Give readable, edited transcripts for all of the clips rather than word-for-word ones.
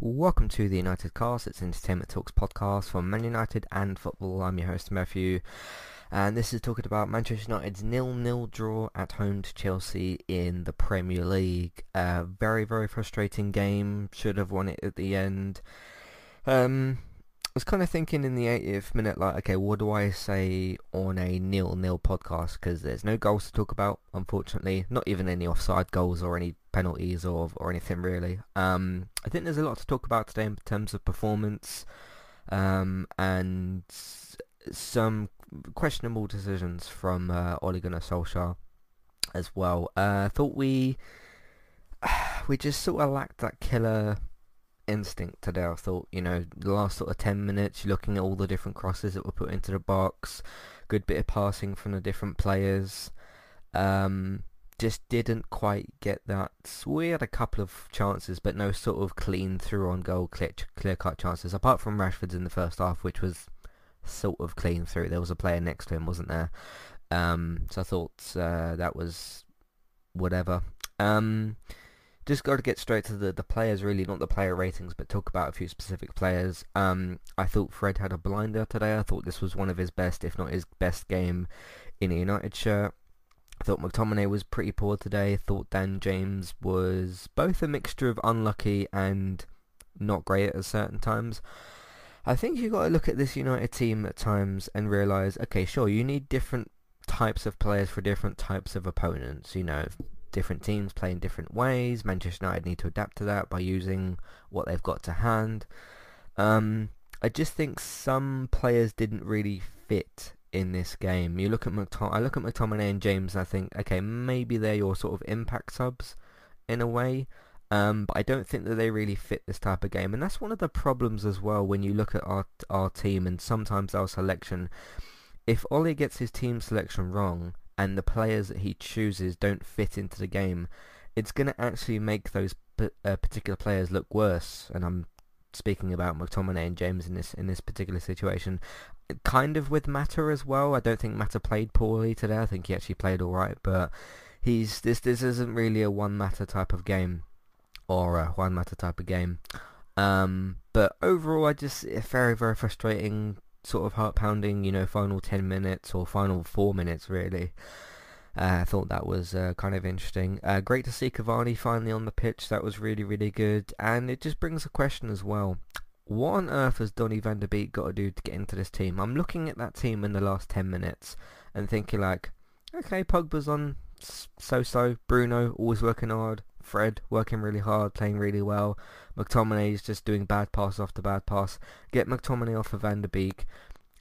Welcome to the United Cast. It's Entertainment Talks podcast from Man United and football. I'm your host Matthew, and this is talking about Manchester United's 0-0 draw at home to Chelsea in the Premier League. Very frustrating game. Should have won it at the end. I was kind of thinking in the 80th minute, like, okay, what do I say on a 0-0 podcast? Because there's no goals to talk about, unfortunately. Not even any offside goals or any penalties or anything really. I think there's a lot to talk about today in terms of performance, and some questionable decisions from Ole Gunnar Solskjaer as well. I thought we just sort of lacked that killer instinct today. I thought, the last sort of 10 minutes, you're looking at all the different crosses that were put into the box, good bit of passing from the different players, just didn't quite get that. We had a couple of chances, but no sort of clean through on goal, clear-cut chances, apart from Rashford's in the first half, which was sort of clean through. There was a player next to him, wasn't there? So I thought that was whatever. Just got to get straight to the players, really, not the player ratings, but talk about a few specific players. I thought Fred had a blinder today. I thought this was one of his best, if not his best game in a United shirt. I thought McTominay was pretty poor today. I thought Dan James was both a mixture of unlucky and not great at certain times. I think you've got to look at this United team at times and realise, okay, sure, you need different types of players for different types of opponents, different teams play in different ways. Manchester United need to adapt to that by using what they've got to hand. I just think some players didn't really fit in this game. I look at McTominay and James and I think, okay, maybe they're your sort of impact subs in a way, but I don't think that they really fit this type of game, and that's one of the problems as well when you look at our team and sometimes our selection. If Ole gets his team selection wrong and the players that he chooses don't fit into the game, it's going to actually make those particular players look worse. And I'm speaking about McTominay and James in this particular situation. Kind of with Mata as well. I don't think Mata played poorly today. I think he actually played all right, but this isn't really a one Mata type of game, or a Juan Mata type of game. But overall, it's very frustrating. Sort of heart-pounding, final 10 minutes or final 4 minutes really. I thought that was kind of interesting. Great to see Cavani finally on the pitch. That was really good, and it just brings a question as well. What on earth has Donny van der Beek got to do to get into this team? I'm looking at that team in the last 10 minutes and thinking like, okay, Pogba's on so-so, Bruno always working hard, Fred working really hard, playing really well, McTominay's just doing bad pass after bad pass. Get McTominay off of Van der Beek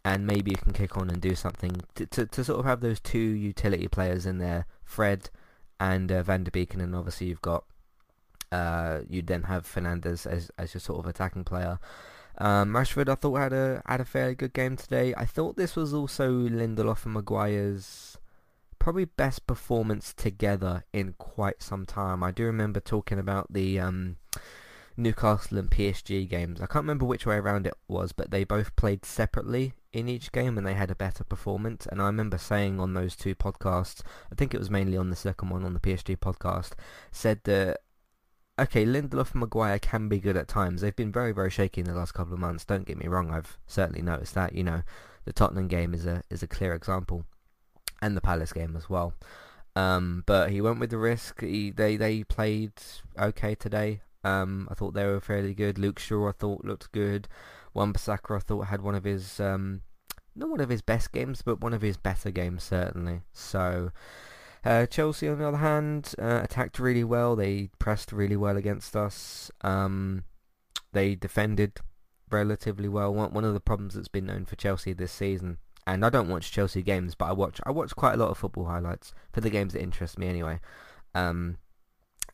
and maybe you can kick on and do something to sort of have those two utility players in there, Fred and Van der Beek, and then obviously you've got you then have Fernandes as your sort of attacking player. Rashford I thought had a fairly good game today. I thought this was also Lindelof and Maguire's probably best performance together in quite some time. I do remember talking about the Newcastle and PSG games. I can't remember which way around it was, but they both played separately in each game and they had a better performance. And I remember saying on those two podcasts, I think it was mainly on the second one, on the PSG podcast, said that, okay, Lindelof and Maguire can be good at times. They've been very shaky in the last couple of months. Don't get me wrong, I've certainly noticed that. The Tottenham game is a clear example, and the Palace game as well. But he went with the risk. They played okay today. I thought they were fairly good. Luke Shaw I thought looked good. Wan-Bissaka I thought had one of his, not one of his best games, but one of his better games certainly. So Chelsea on the other hand attacked really well. They pressed really well against us. They defended relatively well. One of the problems that's been known for Chelsea this season, and I don't watch Chelsea games, but I watch quite a lot of football highlights for the games that interest me anyway.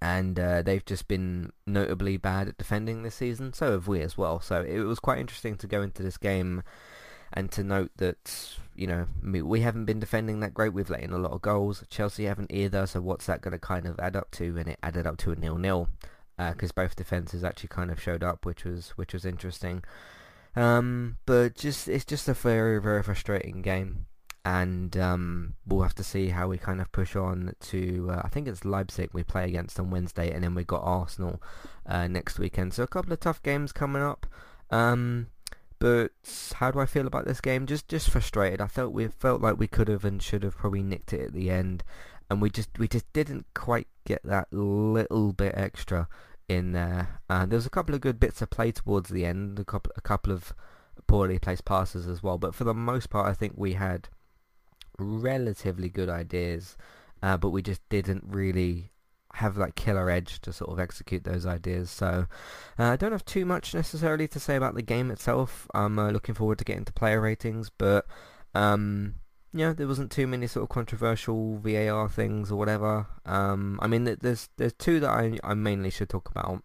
And they've just been notably bad at defending this season. So have we as well. So it was quite interesting to go into this game and to note that, we haven't been defending that great. We've let in a lot of goals. Chelsea haven't either. So what's that going to kind of add up to? And it added up to a 0-0 because both defences actually kind of showed up, which was interesting. But it's just a very frustrating game. and we'll have to see how we kind of push on to, I think it's Leipzig we play against on Wednesday, and then we've got Arsenal next weekend. So a couple of tough games coming up. But how do I feel about this game? Just frustrated. I felt like we could have and should have probably nicked it at the end, and we just didn't quite get that little bit extra in there. There was a couple of good bits of play towards the end, a couple of poorly placed passes as well. But for the most part, I think we had relatively good ideas, but we just didn't really have that killer edge to sort of execute those ideas. So I don't have too much necessarily to say about the game itself. I'm looking forward to getting to player ratings, but there wasn't too many sort of controversial VAR things or whatever. I mean, there's two that I mainly should talk about.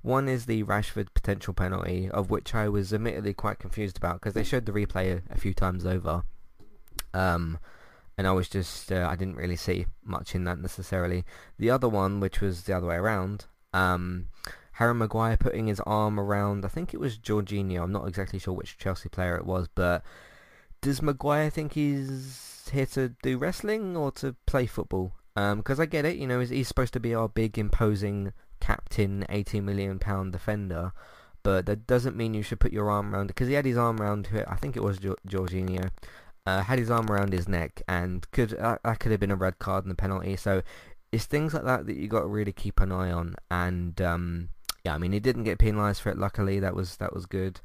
One is the Rashford potential penalty, of which I was admittedly quite confused about because they showed the replay a few times over. And I was just, I didn't really see much in that necessarily. The other one, which was the other way around, Harry Maguire putting his arm around, I think it was Jorginho, I'm not exactly sure which Chelsea player it was, but does Maguire think he's here to do wrestling or to play football? Because I get it, he's supposed to be our big, imposing captain, £80 million defender, but that doesn't mean you should put your arm around, because he had his arm around, I think it was Jorginho, had his arm around his neck, and that could have been a red card and a penalty. So it's things like that you got to really keep an eye on. And I mean, he didn't get penalised for it. Luckily, that was good.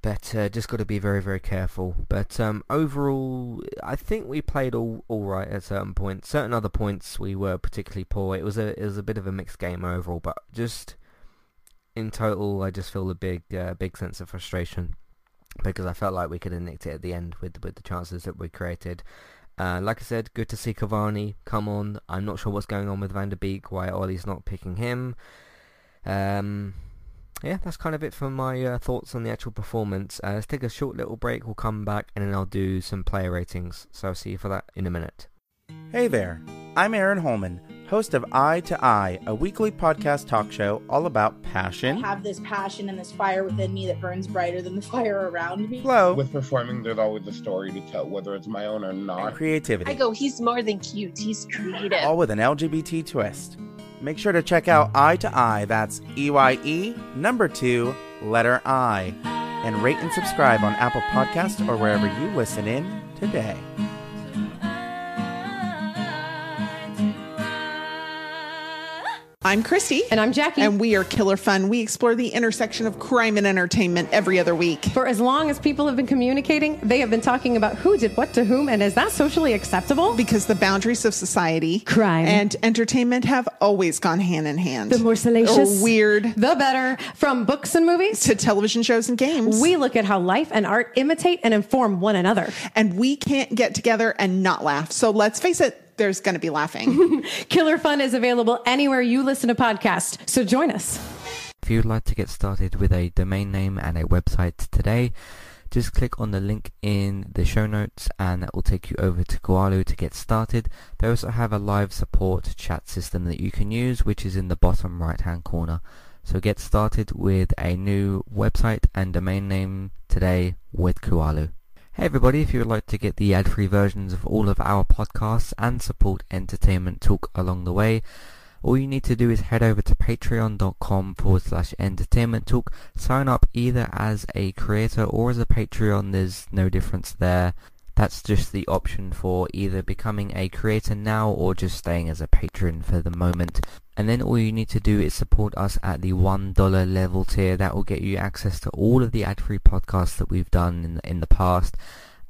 But just got to be very, very careful. But overall, I think we played all right at certain points. Certain other points we were particularly poor. It was a bit of a mixed game overall, but just in total, I just feel a big sense of frustration, because I felt like we could have nicked it at the end with the chances that we created. Like I said, good to see Cavani come on. I'm not sure what's going on with Van der Beek, why Ollie's not picking him. That's kind of it for my thoughts on the actual performance. Let's take a short little break, we'll come back, and then I'll do some player ratings. So I'll see you for that in a minute. Hey there, I'm Aaron Holman, host of Eye to Eye, a weekly podcast talk show all about passion. I have this passion and this fire within me that burns brighter than the fire around me. Flow. With performing, there's always a story to tell, whether it's my own or not. And creativity. I go, he's more than cute, he's creative. All with an LGBT twist. Make sure to check out Eye to Eye, that's EYE, number 2, letter I. And rate and subscribe on Apple Podcasts or wherever you listen in today. I'm Christy. And I'm Jackie. And we are Killer Fun. We explore the intersection of crime and entertainment every other week. For as long as people have been communicating, they have been talking about who did what to whom, and is that socially acceptable? Because the boundaries of society, crime, and entertainment have always gone hand in hand. The more salacious, weird, the better. From books and movies to television shows and games, we look at how life and art imitate and inform one another. And we can't get together and not laugh. So let's face it, there's going to be laughing. Killer Fun is available anywhere you listen to podcasts, so join us. If you'd like to get started with a domain name and a website today, just click on the link in the show notes and that will take you over to Kualu to get started. They also have a live support chat system that you can use, which is in the bottom right hand corner. So get started with a new website and domain name today with Kualu. Hey everybody, if you would like to get the ad-free versions of all of our podcasts and support Entertainment Talk along the way, all you need to do is head over to patreon.com/entertainment talk. Sign up either as a creator or as a Patreon, there's no difference there. That's just the option for either becoming a creator now or just staying as a patron for the moment. And then all you need to do is support us at the $1 level tier. That will get you access to all of the ad-free podcasts that we've done in the past,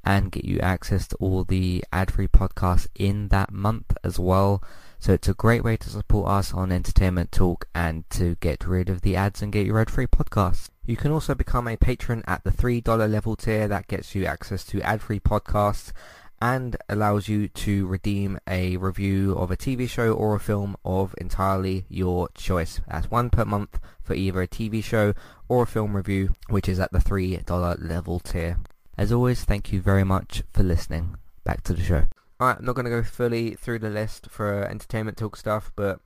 and get you access to all the ad-free podcasts in that month as well. So it's a great way to support us on Entertainment Talk and to get rid of the ads and get your ad-free podcasts. You can also become a patron at the $3 level tier. That gets you access to ad-free podcasts and allows you to redeem a review of a TV show or a film of entirely your choice. That's one per month for either a TV show or a film review, which is at the $3 level tier. As always, thank you very much for listening. Back to the show. Alright, I'm not going to go fully through the list for Entertainment Talk stuff, but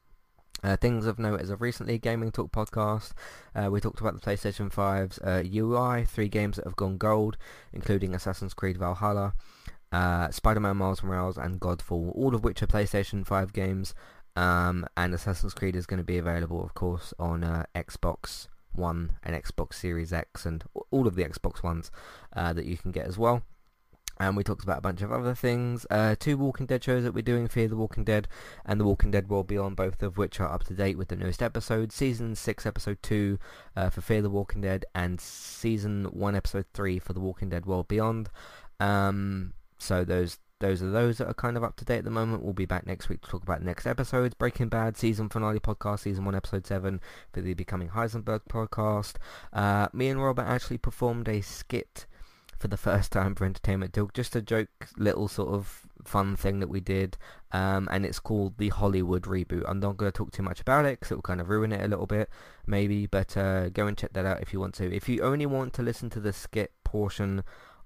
things of note as of recently, Gaming Talk podcast. We talked about the PlayStation 5's UI, 3 games that have gone gold, including Assassin's Creed Valhalla. Spider-Man Miles Morales, and Godfall, all of which are PlayStation 5 games. And Assassin's Creed is going to be available, of course, on Xbox One and Xbox Series X and all of the Xbox Ones that you can get as well. And we talked about a bunch of other things. 2 Walking Dead shows that we're doing, Fear the Walking Dead and The Walking Dead World Beyond, both of which are up to date with the newest episodes. Season 6, Episode 2 for Fear the Walking Dead, and Season 1, Episode 3 for The Walking Dead World Beyond. So those are those that are kind of up to date at the moment. We'll be back next week to talk about the next episodes. Breaking Bad Season Finale Podcast, Season 1, Episode 7 for the Becoming Heisenberg podcast. Me and Robert actually performed a skit for the first time for Entertainment Talk, just a joke little sort of fun thing that we did, and it's called the Hollywood Reboot. I'm not going to talk too much about it because it will kind of ruin it a little bit maybe, but go and check that out if you want to. If you only want to listen to the skit portion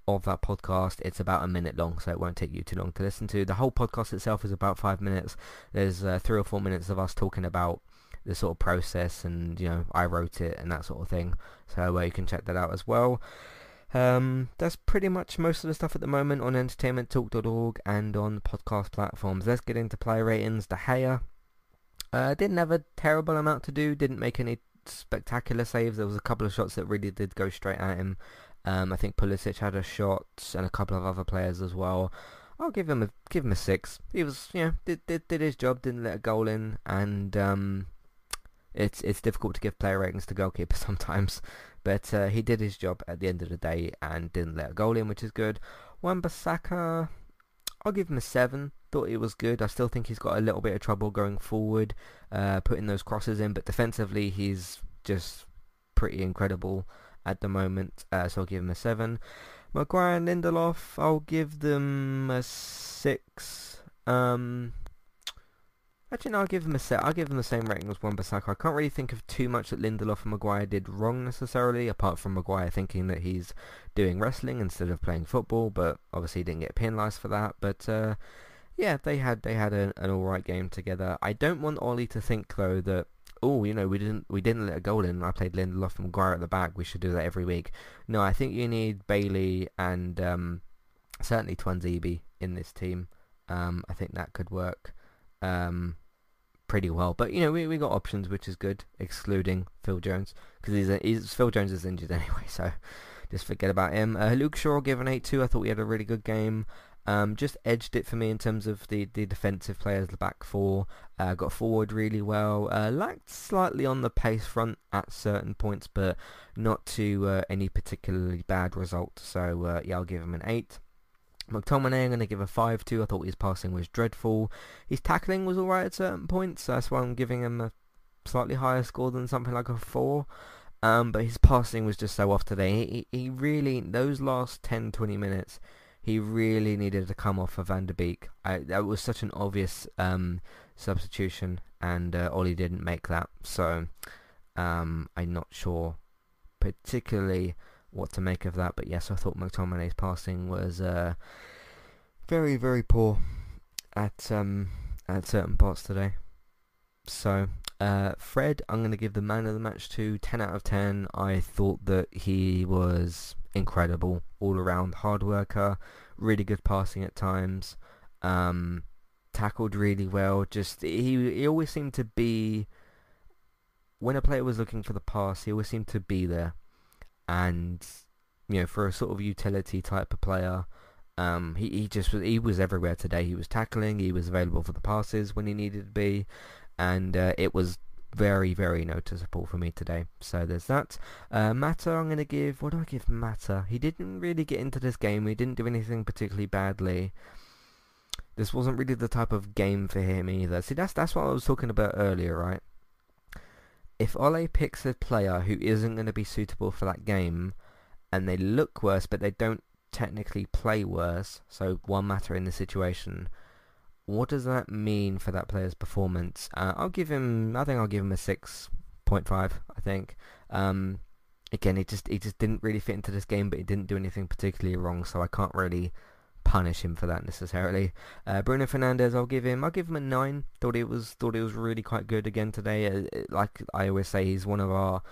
of that podcast, it's about a minute long, so it won't take you too long to listen to. The whole podcast itself is about 5 minutes. There's 3 or 4 minutes of us talking about the sort of process, and I wrote it and that sort of thing, so you can check that out as well. That's pretty much most of the stuff at the moment on entertainmenttalk.org and on podcast platforms. Let's get into player ratings. De Gea didn't have a terrible amount to do, didn't make any spectacular saves. There was a couple of shots that really did go straight at him. I think Pulisic had a shot and a couple of other players as well. I'll give him a 6. He was, did his job, didn't let a goal in, and it's difficult to give player ratings to goalkeepers sometimes, but he did his job at the end of the day and didn't let a goal in, which is good. Wan-Bissaka, I'll give him a 7. Thought he was good. I still think he's got a little bit of trouble going forward, putting those crosses in, but defensively he's just pretty incredible at the moment, so I'll give him a 7. Maguire and Lindelof, I'll give them a 6. Actually, no, I'll give them the same rating as Wan-Bissaka. I can't really think of too much that Lindelof and Maguire did wrong necessarily, apart from Maguire thinking that he's doing wrestling instead of playing football, but obviously he didn't get penalised for that. But yeah, they had an alright game together. I don't want Ollie to think though that, we didn't let a goal in. I played Lindelof and Maguire at the back. We should do that every week. No, I think you need Bailey and certainly Tuanzebe in this team. I think that could work pretty well. But we got options, which is good, excluding Phil Jones, because Phil Jones is injured anyway. So just forget about him. Luke Shaw, give an 8-2. I thought he had a really good game. Just edged it for me in terms of the defensive players, the back four. Got forward really well. Lacked slightly on the pace front at certain points, but not to any particularly bad result. So yeah, I'll give him an 8. McTominay, I'm going to give a 5-2. I thought his passing was dreadful. His tackling was alright at certain points, so that's why I'm giving him a slightly higher score than something like a 4. But his passing was just so off today. He really, those last 10-20 minutes, he really needed to come off of Van der Beek. That was such an obvious substitution, and Ollie didn't make that. So I'm not sure particularly what to make of that. But yes, I thought McTominay's passing was very, very poor at certain parts today. So Fred, I'm going to give the man of the match to 10 out of 10. I thought that he was incredible all around, hard worker, really good passing at times, tackled really well. Just he always seemed to be, when a player was looking for the pass, he always seemed to be there. And for a sort of utility type of player, he was everywhere today. He was tackling, he was available for the passes when he needed to be, and it was very, very noticeable for me today. So there's that. Mata, I'm going to give... What do I give Mata? He didn't really get into this game. He didn't do anything particularly badly. This wasn't really the type of game for him either. See, that's what I was talking about earlier, right? If Ole picks a player who isn't going to be suitable for that game, and they look worse, but they don't technically play worse, so one Mata in this situation, what does that mean for that player's performance? I'll give him a 6.5, I think. Again, he just didn't really fit into this game, but he didn't do anything particularly wrong, so I can't really punish him for that necessarily. Bruno Fernandes, I'll give him a 9. Thought it was really quite good again today. Like I always say, he's one of our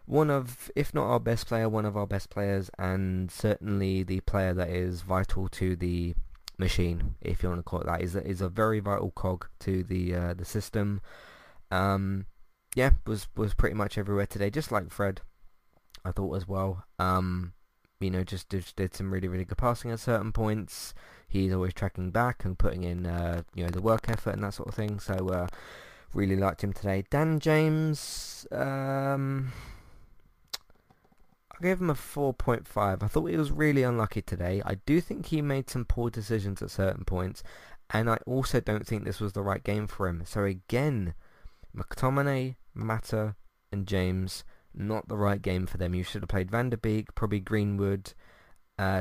one of, if not our best player, one of our best players, and certainly the player that is vital to the machine, if you want to call it that. Is a very vital cog to the system. Yeah, was pretty much everywhere today, just like Fred, I thought as well. You know, just did some really, really good passing at certain points. He's always tracking back and putting in, you know, the work effort and that sort of thing. So, really liked him today. Dan James, I gave him a 4.5. I thought he was really unlucky today. I do think he made some poor decisions at certain points, and I also don't think this was the right game for him. So again, McTominay, Mata, and James, not the right game for them. You should have played Van der Beek, probably Greenwood,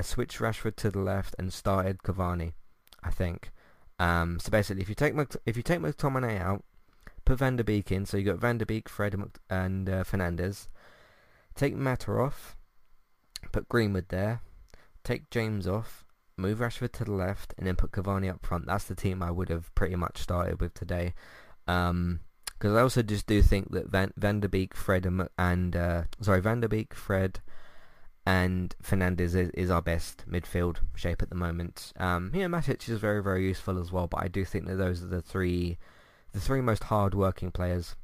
switched Rashford to the left, and started Cavani, I think. So basically, if you take McTominay out, put Van der Beek in, so you got Van der Beek, Fred, and Fernandes. Take Mata off, put Greenwood there, take James off, move Rashford to the left, and then put Cavani up front. That's the team I would have pretty much started with today. Because I also just do think that Van der Beek, Fred, Van der Beek, Fred, and Fernandes is our best midfield shape at the moment. Matic is very, very useful as well, but I do think that those are the three most hard-working players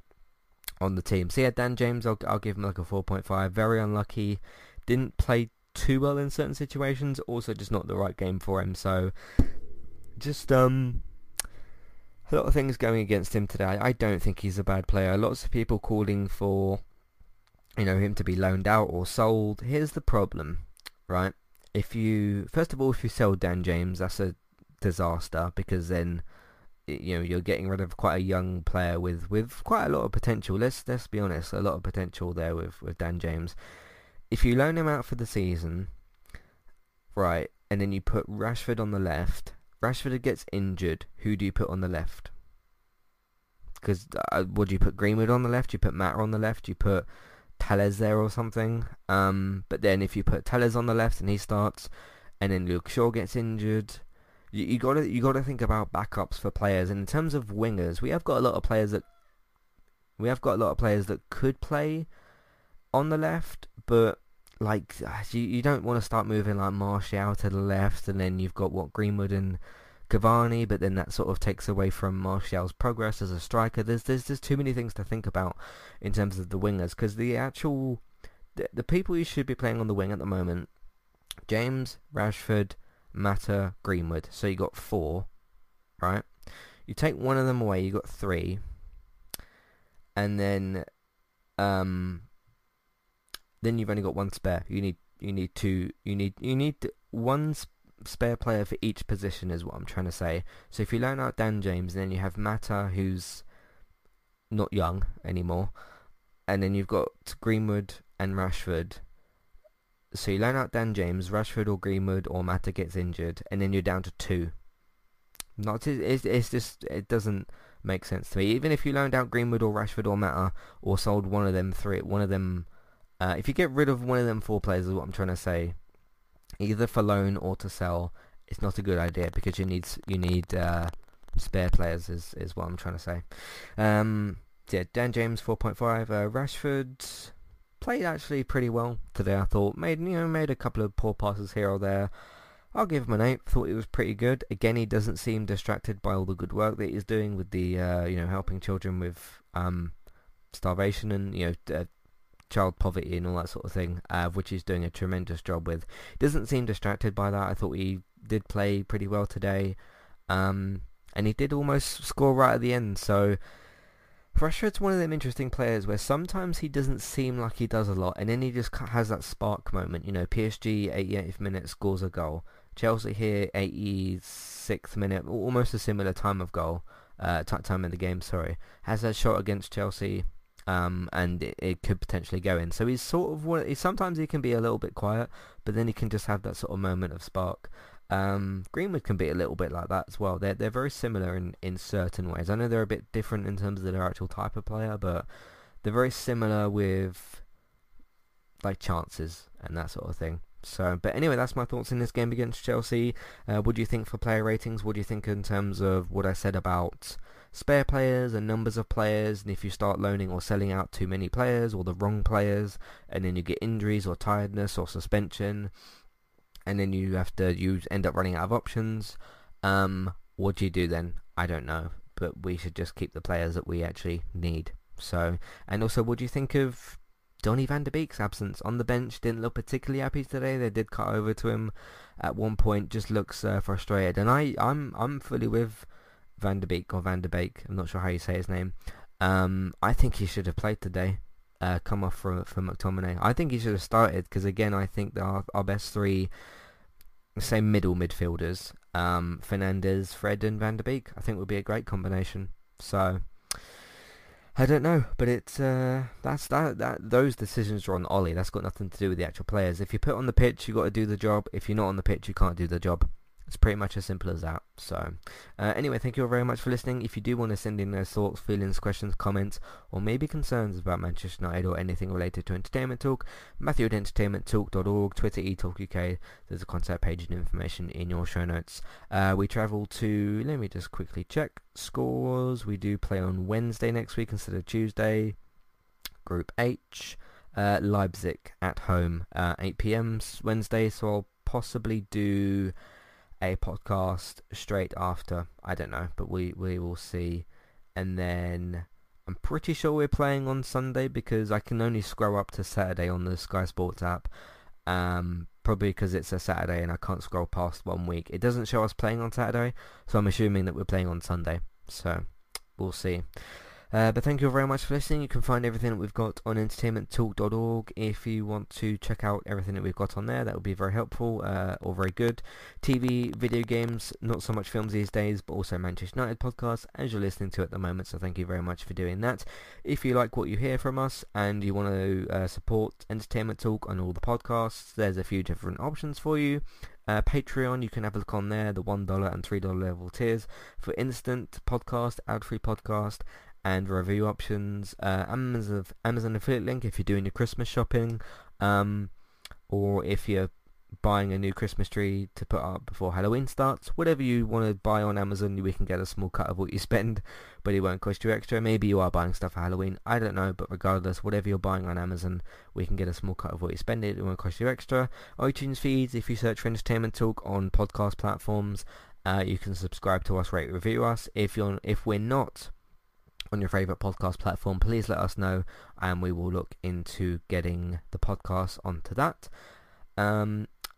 on the team. So yeah, Dan James, I'll give him like a 4.5. Very unlucky. Didn't play too well in certain situations. Also, just not the right game for him. So, just a lot of things going against him today. I don't think he's a bad player. Lots of people calling for, you know, him to be loaned out or sold. Here's the problem, right? If you sell Dan James, that's a disaster, because then, you know, you're getting rid of quite a young player with quite a lot of potential. Let's be honest, a lot of potential there with Dan James. If you loan him out for the season, right, and then you put Rashford on the left, Rashford gets injured, who do you put on the left? Because would you put Greenwood on the left? You put Mata on the left? You put Telles there or something? But then if you put Telles on the left and he starts, and then Luke Shaw gets injured, You gotta think about backups for players. And in terms of wingers, we have got a lot of players that could play on the left, but like you don't want to start moving like Martial to the left, and then you've got Greenwood and Cavani, but then that sort of takes away from Martial's progress as a striker. There's too many things to think about in terms of the wingers, because the people you should be playing on the wing at the moment: James, Rashford, Mata, Greenwood. So you got 4, right? You take one of them away, you got 3, and then you've only got 1 spare. You need one spare player for each position, is what I'm trying to say. So if you loan out Dan James, then you have Mata, who's not young anymore, and then you've got Greenwood and Rashford. So you loan out Dan James, Rashford or Greenwood or Mata gets injured, and then you're down to 2. It doesn't make sense to me. Even if you loaned out Greenwood or Rashford or Mata, or sold one of them, if you get rid of one of them 4 players, is what I'm trying to say, either for loan or to sell, it's not a good idea, because you need spare players, is what I'm trying to say. Yeah, Dan James 4.5. Rashford played actually pretty well today, I thought. Made a couple of poor passes here or there. I'll give him an 8. Thought he was pretty good. Again, he doesn't seem distracted by all the good work that he's doing with the helping children with starvation and child poverty and all that sort of thing, which he's doing a tremendous job with. He doesn't seem distracted by that. I thought he did play pretty well today, and he did almost score right at the end. So Rashford's one of them interesting players where sometimes he doesn't seem like he does a lot, and then he just has that spark moment. PSG, 88th minute, scores a goal. Chelsea here, 86th minute, almost a similar time of goal, time in the game, has that shot against Chelsea, and it could potentially go in. So he's sort of sometimes he can be a little bit quiet, but then he can just have that sort of moment of spark. Greenwood can be a little bit like that as well. They're very similar in certain ways. I know they're a bit different in terms of their actual type of player, but they're very similar with like chances and that sort of thing. So, but anyway, that's my thoughts in this game against Chelsea. What do you think for player ratings? What do you think in terms of what I said about spare players and numbers of players, and if you start loaning or selling out too many players or the wrong players, and then you get injuries or tiredness or suspension, and then you end up running out of options, what do you do then? I don't know, but we should just keep the players that we actually need. So, and also, what do you think of Donny van de Beek's absence on the bench? Didn't look particularly happy today. They did cut over to him at one point. Just looks frustrated, and I'm fully with Van de Beek or Van de Beek. I'm not sure how you say his name. I think he should have played today. Come off for McTominay. I think he should have started because again, I think that our best three, say middle midfielders, Fernandes, Fred, and Van de Beek, I think would be a great combination. So I don't know, but it's those decisions are on Ollie. That's got nothing to do with the actual players. If you put on the pitch, you got to do the job. If you're not on the pitch, you can't do the job. It's pretty much as simple as that. So, anyway, thank you all very much for listening. If you do want to send in those thoughts, feelings, questions, comments, or maybe concerns about Manchester United or anything related to Entertainment Talk, Matthew at entertainmenttalk.org, Twitter eTalkUK. There's a contact page and information in your show notes. We travel to, let me just quickly check, scores. We do play on Wednesday next week instead of Tuesday. Group H, Leipzig at home, 8 p.m. Wednesday, so I'll possibly do a podcast straight after. I don't know, but we will see. And then I'm pretty sure we're playing on Sunday because I can only scroll up to Saturday on the Sky Sports app, probably because it's a Saturday and I can't scroll past 1 week. It doesn't show us playing on Saturday, so I'm assuming that we're playing on Sunday, so we'll see. But thank you very much for listening. You can find everything that we've got on entertainmenttalk.org. If you want to check out everything that we've got on there, that would be very helpful or very good. TV, video games, not so much films these days, but also Manchester United podcasts, as you're listening to at the moment, so thank you very much for doing that. If you like what you hear from us and you want to support Entertainment Talk on all the podcasts, there's a few different options for you. Patreon, you can have a look on there, the $1 and $3 level tiers for instant podcast, ad-free podcast, and review options. Amazon affiliate link if you're doing your Christmas shopping, or if you're buying a new Christmas tree to put up before Halloween starts. Whatever you want to buy on Amazon, we can get a small cut of what you spend, but it won't cost you extra. Maybe you are buying stuff for Halloween, I don't know, but regardless, whatever you're buying on Amazon, we can get a small cut of what you spend. It won't cost you extra. iTunes feeds, if you search for Entertainment Talk on podcast platforms, you can subscribe to us, rate, review us. If we're not on your favourite podcast platform, please let us know and we will look into getting the podcast onto that.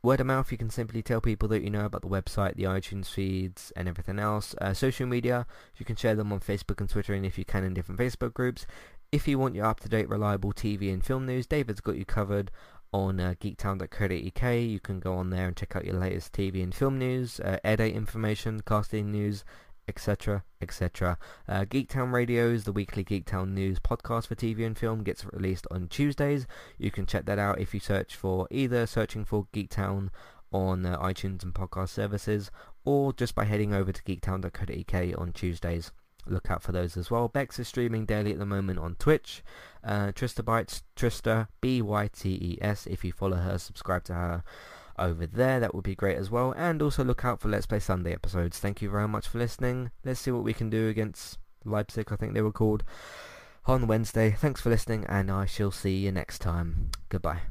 Word of mouth, you can simply tell people that you know about the website, the iTunes feeds and everything else. Social media, you can share them on Facebook and Twitter, and if you can in different Facebook groups. If you want your up-to-date reliable TV and film news, David's got you covered on geektown.co.uk. You can go on there and check out your latest TV and film news, air date information, casting news, etc, etc. Geektown Radio's the weekly Geektown news podcast for TV and film, gets released on Tuesdays. You can check that out if you searching for Geektown on iTunes and podcast services, or just by heading over to geektown.co.uk on Tuesdays. Look out for those as well. Bex is streaming daily at the moment on Twitch. Trista Bytes, Trista Bytes. If you follow her, subscribe to her over there, that would be great as well. And also look out for Let's Play Sunday episodes. Thank you very much for listening. Let's see what we can do against Leipzig, I think they were called, on Wednesday. Thanks for listening, and I shall see you next time. Goodbye.